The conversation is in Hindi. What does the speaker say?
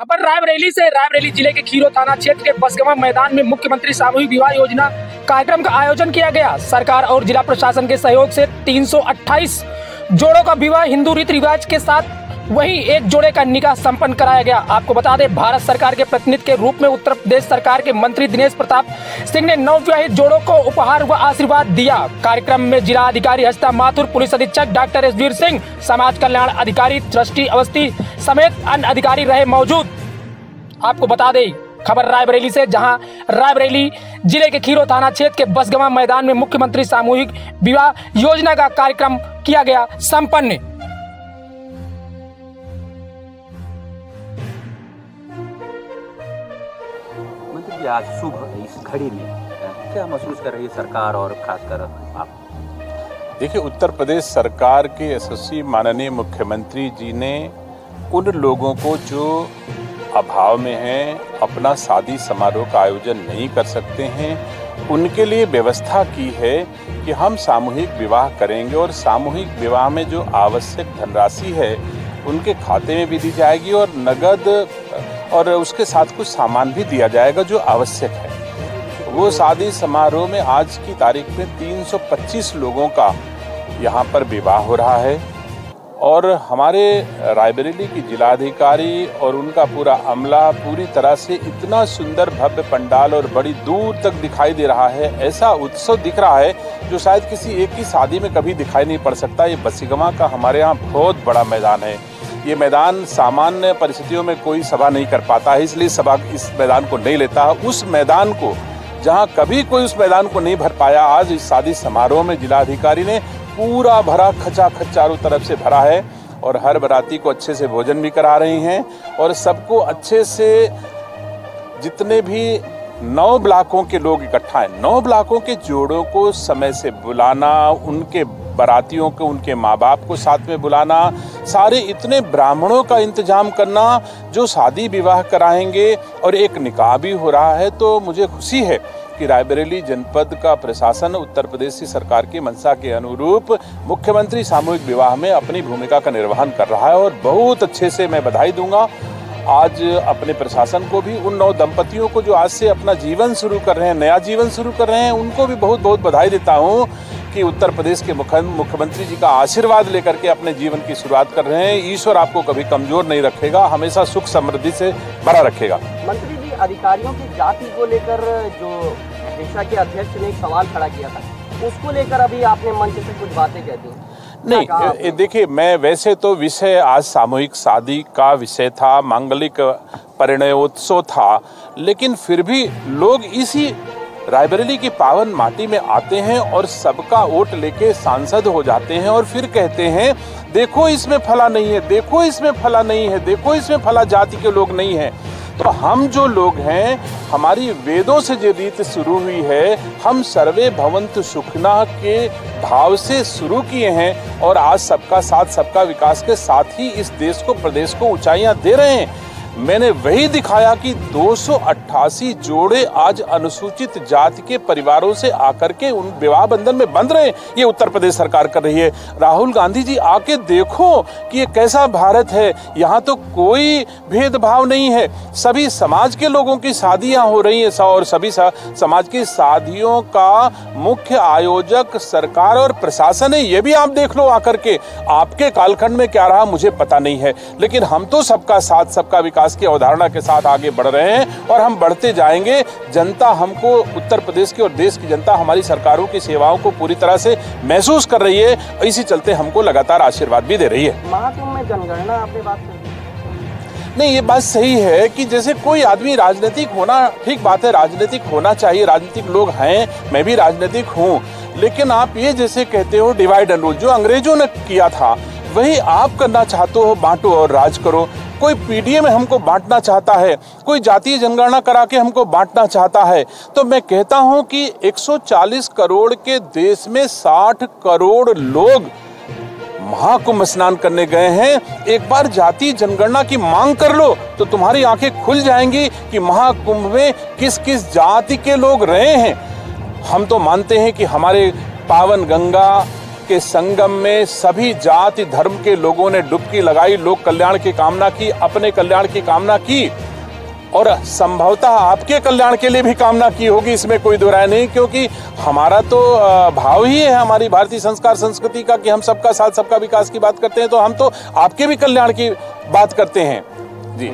खबर रायबरेली जिले के खीरो थाना क्षेत्र के बसगवा मैदान में मुख्यमंत्री सामूहिक विवाह योजना कार्यक्रम का आयोजन किया गया। सरकार और जिला प्रशासन के सहयोग से 328 जोड़ों का विवाह हिंदू रीति रिवाज के साथ वहीं एक जोड़े का निकाह संपन्न कराया गया। आपको बता दें, भारत सरकार के प्रतिनिधि के रूप में उत्तर प्रदेश सरकार के मंत्री दिनेश प्रताप सिंह ने नवविवाहित जोड़ों को उपहार व आशीर्वाद दिया। कार्यक्रम में जिला अधिकारी हस्ता माथुर, पुलिस अधीक्षक डॉक्टर एसवीर सिंह, समाज कल्याण अधिकारी ट्रस्टी अवस्थी समेत अन्य अधिकारी रहे मौजूद। आपको बता दें, खबर रायबरेली से, जहां रायबरेली जिले के खीरो थाना क्षेत्र के बसगवा मैदान में मुख्यमंत्री सामूहिक विवाह योजना का कार्यक्रम किया गया संपन्न। मंत्री जी, आज सुबह इस घड़ी में क्या महसूस कर रही है सरकार और खासकर आप? देखिए, उत्तर प्रदेश सरकार के यशस्वी माननीय मुख्यमंत्री जी ने उन लोगों को जो अभाव में हैं, अपना शादी समारोह का आयोजन नहीं कर सकते हैं, उनके लिए व्यवस्था की है कि हम सामूहिक विवाह करेंगे और सामूहिक विवाह में जो आवश्यक धनराशि है उनके खाते में भी दी जाएगी और नगद और उसके साथ कुछ सामान भी दिया जाएगा जो आवश्यक है। वो शादी समारोह में आज की तारीख में 325 लोगों का यहाँ पर विवाह हो रहा है और हमारे रायबरेली की जिलाधिकारी और उनका पूरा अमला पूरी तरह से इतना सुंदर भव्य पंडाल और बड़ी दूर तक दिखाई दे रहा है। ऐसा उत्सव दिख रहा है जो शायद किसी एक की शादी में कभी दिखाई नहीं पड़ सकता। ये बसगवा का हमारे यहाँ बहुत बड़ा मैदान है। ये मैदान सामान्य परिस्थितियों में कोई सभा नहीं कर पाता है, इसलिए सभा इस मैदान को नहीं लेता। उस मैदान को, जहाँ कभी कोई उस मैदान को नहीं भर पाया, आज इस शादी समारोह में जिलाधिकारी ने पूरा भरा, खचाखच चारों तरफ से भरा है और हर बाराती को अच्छे से भोजन भी करा रही हैं और सबको अच्छे से, जितने भी 9 ब्लॉकों के लोग इकट्ठा हैं, 9 ब्लॉकों के जोड़ों को समय से बुलाना, उनके बारातियों को, उनके माँ बाप को साथ में बुलाना, सारे इतने ब्राह्मणों का इंतजाम करना जो शादी विवाह कराएंगे और एक निकाह भी हो रहा है। तो मुझे खुशी है कि रायबरेली जनपद का प्रशासन उत्तर प्रदेश की सरकार की मंशा के अनुरूप मुख्यमंत्री सामूहिक विवाह में अपनी भूमिका का निर्वहन कर रहा है और बहुत अच्छे से मैं बधाई दूंगा आज अपने प्रशासन को भी, उन 9 दंपतियों को जो आज से अपना जीवन शुरू कर रहे हैं, नया जीवन शुरू कर रहे हैं, उनको भी बहुत बहुत बधाई देता हूं कि उत्तर प्रदेश के मुख्यमंत्री जी का आशीर्वाद लेकर के अपने जीवन की शुरुआत कर रहे हैं। ईश्वर आपको कभी कमजोर नहीं रखेगा, हमेशा सुख समृद्धि से भरा रखेगा। मंत्री जी, अधिकारियों की जाति को लेकर जो पेशा के अध्यक्ष ने एक सवाल खड़ा किया था, उसको लेकर अभी आपने मंच से कुछ बातें कह दी? नहीं, देखिए, मैं वैसे तो विषय आज सामूहिक शादी का विषय था, मांगलिक परिणयोत्सव था, लेकिन फिर भी लोग इसी रायबरेली की पावन माटी में आते हैं और सबका वोट लेके सांसद हो जाते हैं और फिर कहते हैं देखो इसमें फला नहीं है, देखो इसमें फला नहीं है, देखो इसमें फला जाति के लोग नहीं हैं। तो हम जो लोग हैं, हमारी वेदों से जो रीत शुरू हुई है, हम सर्वे भवन्तु सुखिनः के भाव से शुरू किए हैं और आज सबका साथ सबका विकास के साथ ही इस देश को, प्रदेश को ऊंचाइयां दे रहे हैं। मैंने वही दिखाया कि 288 जोड़े आज अनुसूचित जाति के परिवारों से आकर के उन विवाह बंधन में बंध रहे हैं। ये उत्तर प्रदेश सरकार कर रही है। राहुल गांधी जी, आके देखो कि ये कैसा भारत है। यहाँ तो कोई भेदभाव नहीं है, सभी समाज के लोगों की शादियां हो रही हैं और सभी समाज की शादियों का मुख्य आयोजक सरकार और प्रशासन है। ये भी आप देख लो आकर के। आपके कालखंड में क्या रहा मुझे पता नहीं है, लेकिन हम तो सबका साथ सबका विकास की अवधारणा के साथ आगे बढ़ रहे हैं और हम बढ़ते जाएंगे। जनता हमको, उत्तर प्रदेश की और देश की जनता हमारी सरकारों की सेवाओं को पूरी तरह से महसूस कर रही है, इसी चलते हमको लगातार आशीर्वाद भी दे रही है। महाकुंभ में जनगणना आपने बात कर? नहीं, ये बात सही है कि जैसे कोई आदमी राजनीतिक होना, ठीक बात है, राजनीतिक होना चाहिए, राजनीतिक लोग हैं, मैं भी राजनीतिक हूँ, लेकिन आप ये जैसे कहते हो डिवाइड एंड रूल, जो अंग्रेजों ने किया था वही आप करना चाहते हो, बांटो और राज करो। कोई पीडीए में हमको बांटना चाहता है, कोई जातीय जनगणना करा के हमको बांटना चाहता है। तो मैं कहता हूं कि 140 करोड़ के देश में 60 करोड़ लोग महाकुंभ स्नान करने गए हैं। एक बार जातीय जनगणना की मांग कर लो तो तुम्हारी आंखें खुल जाएंगी कि महाकुंभ में किस किस जाति के लोग रहे हैं। हम तो मानते हैं कि हमारे पावन गंगा, के संगम में सभी जाति धर्म के लोगों ने डुबकी लगाई, लोक कल्याण की कामना की, अपने कल्याण की कामना की और संभवतः आपके कल्याण के लिए भी कामना की होगी, इसमें कोई दो राय नहीं, क्योंकि हमारा तो भाव ही है हमारी भारतीय संस्कार संस्कृति का कि हम सबका साथ सबका विकास की बात करते हैं, तो हम तो आपके भी कल्याण की बात करते हैं। जी।